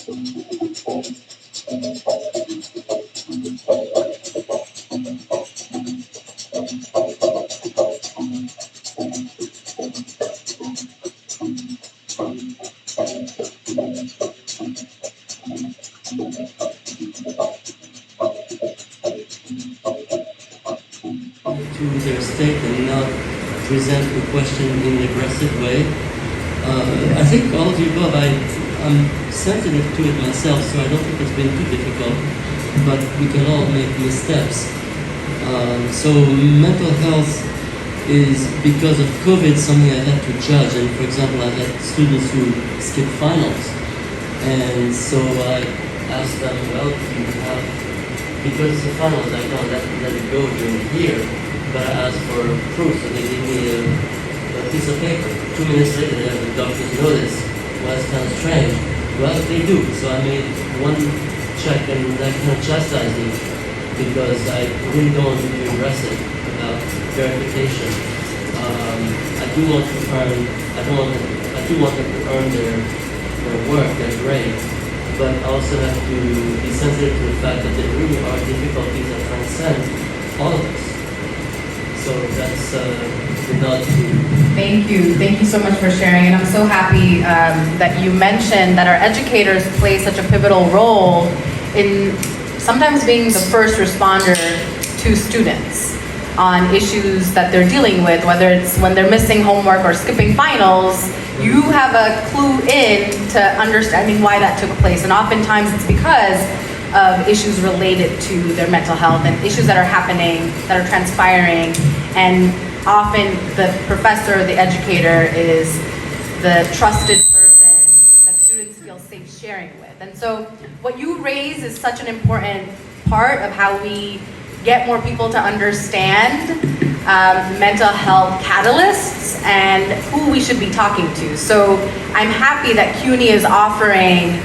To their state and not present the question in an aggressive way. I think all of the above, I'm sensitive to it myself, so I don't think it's been too difficult, but we can all make missteps. So mental health is, because of COVID, something I had to judge. And for example, I had students who skipped finals. And so I asked them, well, do you have, because it's the finals, I can't let it go during the year. But I asked for proof, so they gave me a piece of paper. 2 minutes later, they have the doctor's notice. Well, it's kind of strange. Well, they do. So I made one check and that kind of chastised me because I really don't want to be aggressive about verification. I do want to earn. I do want them to earn their work, their grade. But I also have to be sensitive to the fact that there really are difficulties that transcend all of us. So that's the nod to. Thank you so much for sharing, and I'm so happy that you mentioned that our educators play such a pivotal role in sometimes being the first responder to students on issues that they're dealing with, whether it's when they're missing homework or skipping finals. You have a clue in to understanding why that took place, and oftentimes it's because of issues related to their mental health and issues that are happening, that are transpiring, and often the professor, the educator, is the trusted person that students feel safe sharing with. And so what you raise is such an important part of how we get more people to understand mental health catalysts and who we should be talking to. So I'm happy that CUNY is offering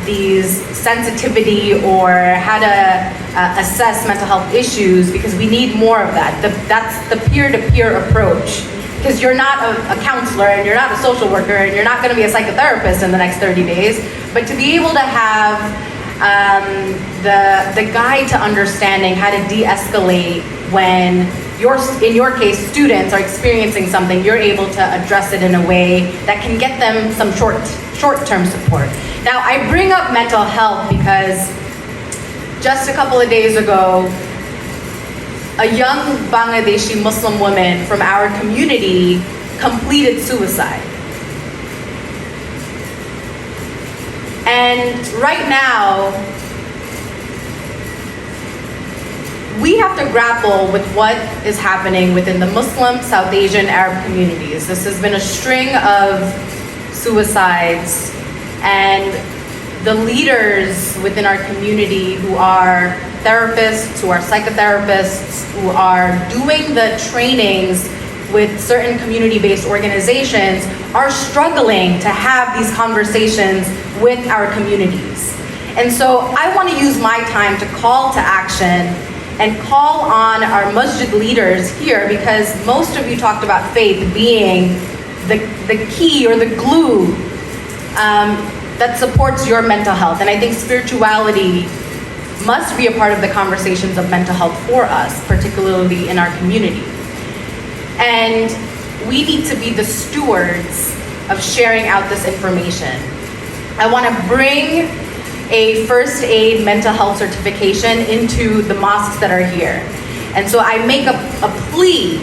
these sensitivity or how to assess mental health issues, because we need more of that. That's the peer-to-peer approach, because you're not a counselor and you're not a social worker and you're not going to be a psychotherapist in the next 30 days, but to be able to have the guide to understanding how to de-escalate when in your case, students are experiencing something, you're able to address it in a way that can get them some short-term support. Now, I bring up mental health because just a couple of days ago, a young Bangladeshi Muslim woman from our community completed suicide. And right now, we have to grapple with what is happening within the Muslim, South Asian, Arab communities. This has been a string of suicides, and the leaders within our community who are therapists, who are psychotherapists, who are doing the trainings with certain community-based organizations are struggling to have these conversations with our communities. And so I want to use my time to call to action and call on our masjid leaders here, because most of you talked about faith being the key or the glue that supports your mental health. And I think spirituality must be a part of the conversations of mental health for us, particularly in our community. And we need to be the stewards of sharing out this information. I want to bring a first aid mental health certification into the mosques that are here. And so I make a plea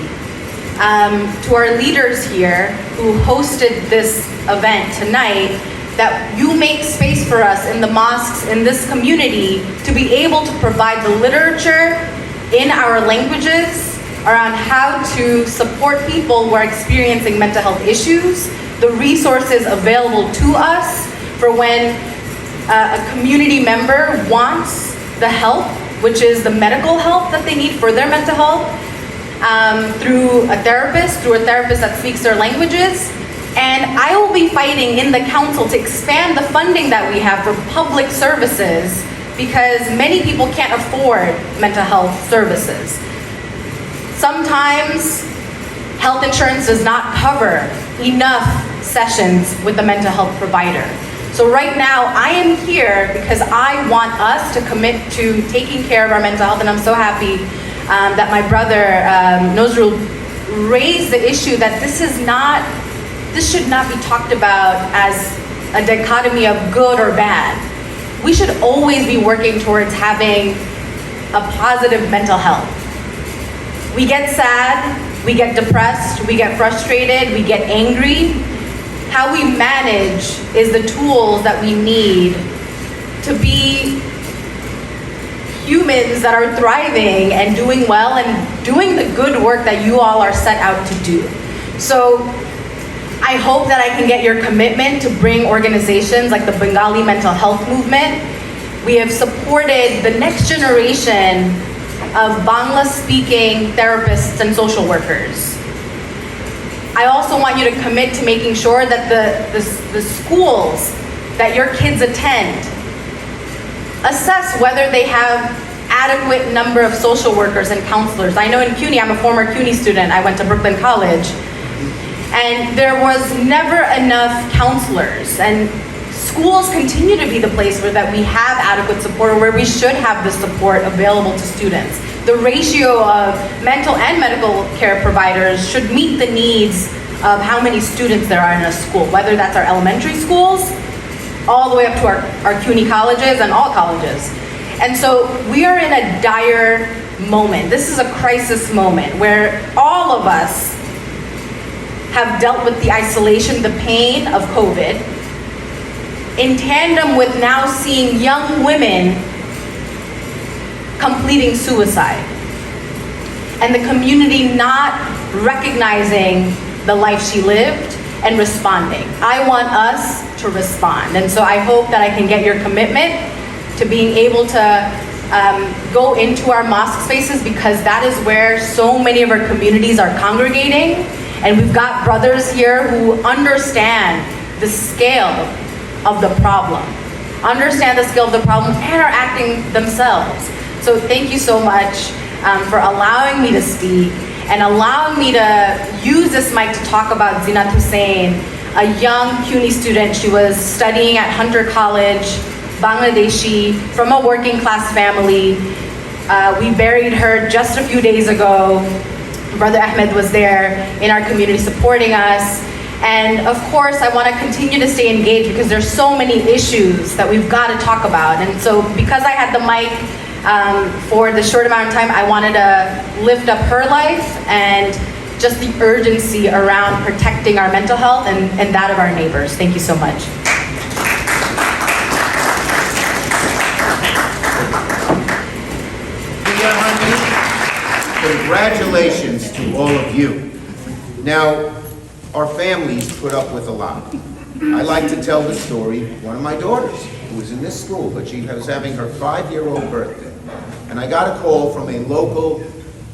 to our leaders here who hosted this event tonight, that you make space for us in the mosques in this community to be able to provide the literature in our languages around how to support people who are experiencing mental health issues, the resources available to us for when a community member wants the help, which is the medical help that they need for their mental health, through a therapist that speaks their languages. And I will be fighting in the council to expand the funding that we have for public services, because many people can't afford mental health services. Sometimes health insurance does not cover enough sessions with a mental health provider. So right now, I am here because I want us to commit to taking care of our mental health, and I'm so happy that my brother, Nozrul, raised the issue that this should not be talked about as a dichotomy of good or bad. We should always be working towards having a positive mental health. We get sad, we get depressed, we get frustrated, we get angry. How we manage is the tools that we need to be humans that are thriving and doing well and doing the good work that you all are set out to do. So I hope that I can get your commitment to bring organizations like the Bengali Mental Health Movement. We have supported the next generation of Bangla-speaking therapists and social workers. I also want you to commit to making sure that the schools that your kids attend assess whether they have adequate number of social workers and counselors. I know in CUNY, I'm a former CUNY student, I went to Brooklyn College, and there was never enough counselors, and schools continue to be the place where that we have adequate support, or where we should have the support available to students. The ratio of mental and medical care providers should meet the needs of how many students there are in a school, whether that's our elementary schools, all the way up to our CUNY colleges and all colleges. And so we are in a dire moment. This is a crisis moment where all of us have dealt with the isolation, the pain of COVID, in tandem with now seeing young women completing suicide, and the community not recognizing the life she lived and responding. I want us to respond, and so I hope that I can get your commitment to being able to go into our mosque spaces, because that is where so many of our communities are congregating, and we've got brothers here who understand the scale of the problem, and are acting themselves. So thank you so much for allowing me to speak and allowing me to use this mic to talk about Zinat Hussain, a young CUNY student. She was studying at Hunter College, Bangladeshi, from a working class family. We buried her just a few days ago. Brother Ahmed was there in our community supporting us. And of course, I want to continue to stay engaged because there's so many issues that we've got to talk about. And so because I had the mic for the short amount of time, I wanted to lift up her life and just the urgency around protecting our mental health and that of our neighbors. Thank you so much. Congratulations to all of you. Now, our families put up with a lot. I like to tell the story, one of my daughters, who was in this school, but she was having her 5-year-old birthday. And I got a call from a local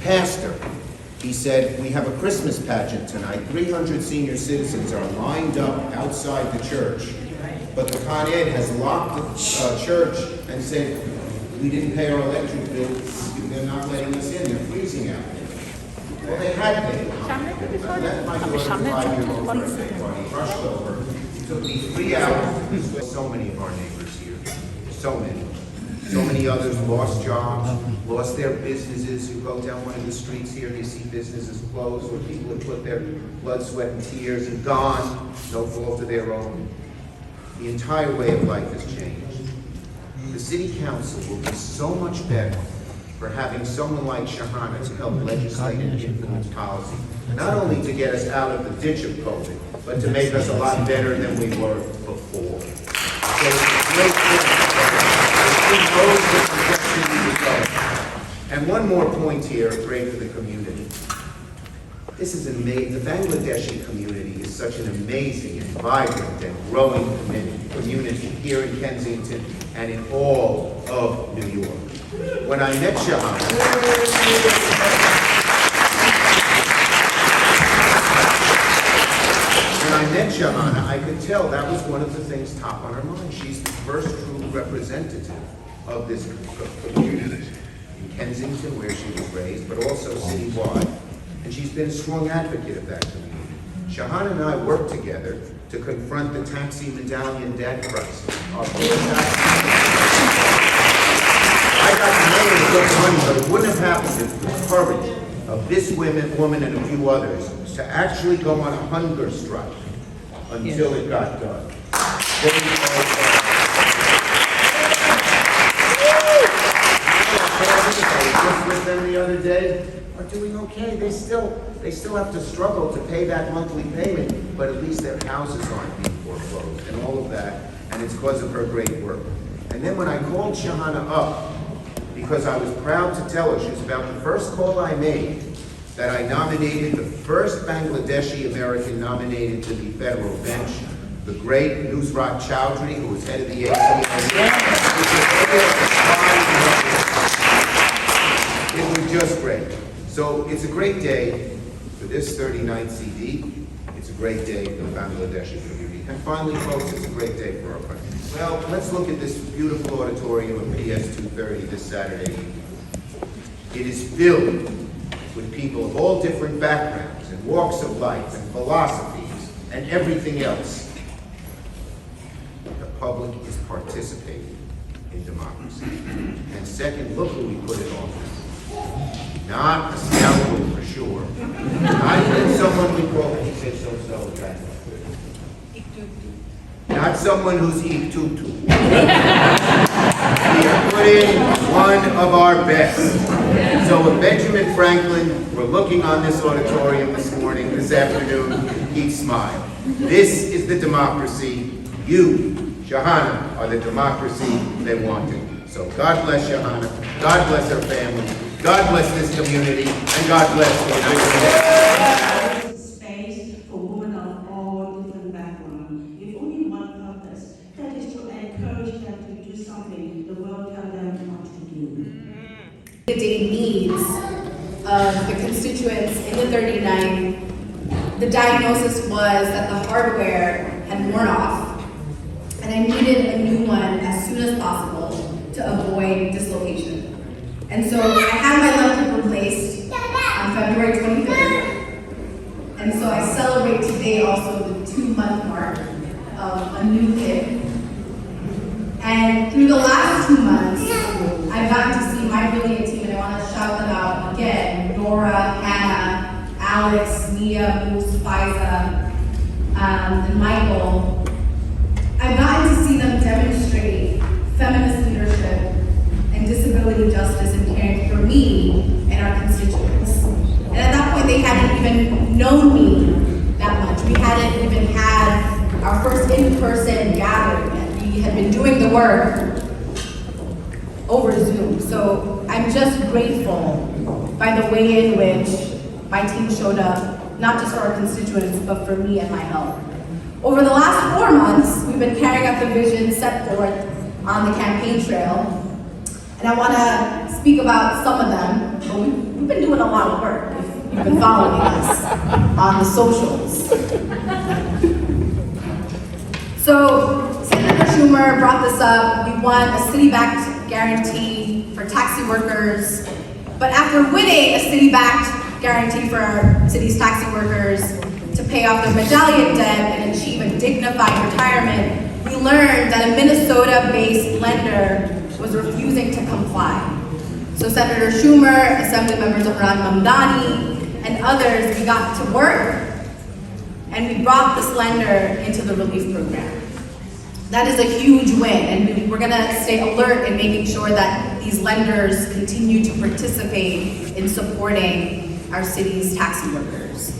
pastor. He said, we have a Christmas pageant tonight. 300 senior citizens are lined up outside the church. But the Con Ed has locked the church and said, we didn't pay our electric bill. They're not letting us in. They're freezing out there. Well, they had paid. I left my daughter's 5-year-old birthday party, rushed over. It took me 3 hours. So many of our neighbors here, so many. So many others lost jobs, lost their businesses. You go down one of the streets here, you see businesses closed where people have put their blood, sweat, and tears and gone, no fault of their own. The entire way of life has changed. The city council will be so much better for having someone like Shahana to help legislate and influence policy, not only to get us out of the ditch of COVID, but to make us a lot better than we were before. So it's a great thing. And one more point here, great for the community. This is amazing. The Bangladeshi community is such an amazing and vibrant and growing community here in Kensington and in all of New York. When I met Shahana, I could tell that was one of the things top on her mind. She's the first true representative of this community in Kensington, where she was raised, but also citywide. And she's been a strong advocate of that community. Shahana and I worked together to confront the taxi medallion debt crisis. Our poor taxi. I got the millions of money, but it wouldn't have happened if the courage of this woman and a few others to actually go on a hunger strike until it got done. I was just with them the other day, are doing okay. They still have to struggle to pay that monthly payment, but at least their houses aren't being foreclosed and all of that, and it's because of her great work. And then when I called Shahana up, because I was proud to tell her, she was about the first call I made, that I nominated the first Bangladeshi American nominated to the federal bench, the great Nusrat Chowdhury, who was head of the ACLU. It was just great. So it's a great day for this 39th CD. It's a great day for the Bangladeshi community. And finally, folks, it's a great day for our country. Well, let's look at this beautiful auditorium of PS 230 this Saturday evening. It is filled with people of all different backgrounds and walks of life and philosophies and everything else. The public is participating in democracy. And second, look who we put in office. Not a scoundrel for sure. Not even someone we call, he said so, not someone who's eat tutu. We have put in one of our best. So with Benjamin Franklin, we're looking on this auditorium this morning, this afternoon, he'd smile. This is the democracy. You, Shahana, are the democracy they wanted. So God bless Shahana, God bless her family, God bless this community, and God bless the space for women of all different backgrounds. If only one purpose, that is to encourage them to do something the world tell them not to do. The needs of the constituents in the 39th, the diagnosis was that the hardware had worn off, and I needed a new one as soon as possible to avoid dislocation. And so I had my left hip replaced on February 23rd, and so I celebrate today also the 2-month mark of a new hip. And through the last 2 months, I've gotten to see my brilliant team, and I want to shout them out again: Nora, Hannah, Alex, Mia, Moose, Faiza, and Michael. I've gotten to see them demonstrate feminist leadership and disability justice and caring for me and our constituents. And at that point, they hadn't even known me that much. We hadn't even had our first in-person gathering yet. We had been doing the work over Zoom. So I'm just grateful by the way in which my team showed up, not just for our constituents, but for me and my health. Over the last 4 months, we've been carrying out the vision set forth on the campaign trail. And I want to speak about some of them, but we've been doing a lot of work if you've been following us on the socials. So Senator Schumer brought this up. We want a city-backed guarantee for taxi workers. But after winning a city-backed guarantee for our city's taxi workers to pay off their medallion debt and achieve a dignified retirement, we learned that a Minnesota-based lender was refusing to comply. So Senator Schumer, Assembly members Imran Mamdani, and others, we got to work, and we brought this lender into the relief program. That is a huge win, and we're gonna stay alert in making sure that these lenders continue to participate in supporting our city's taxi workers.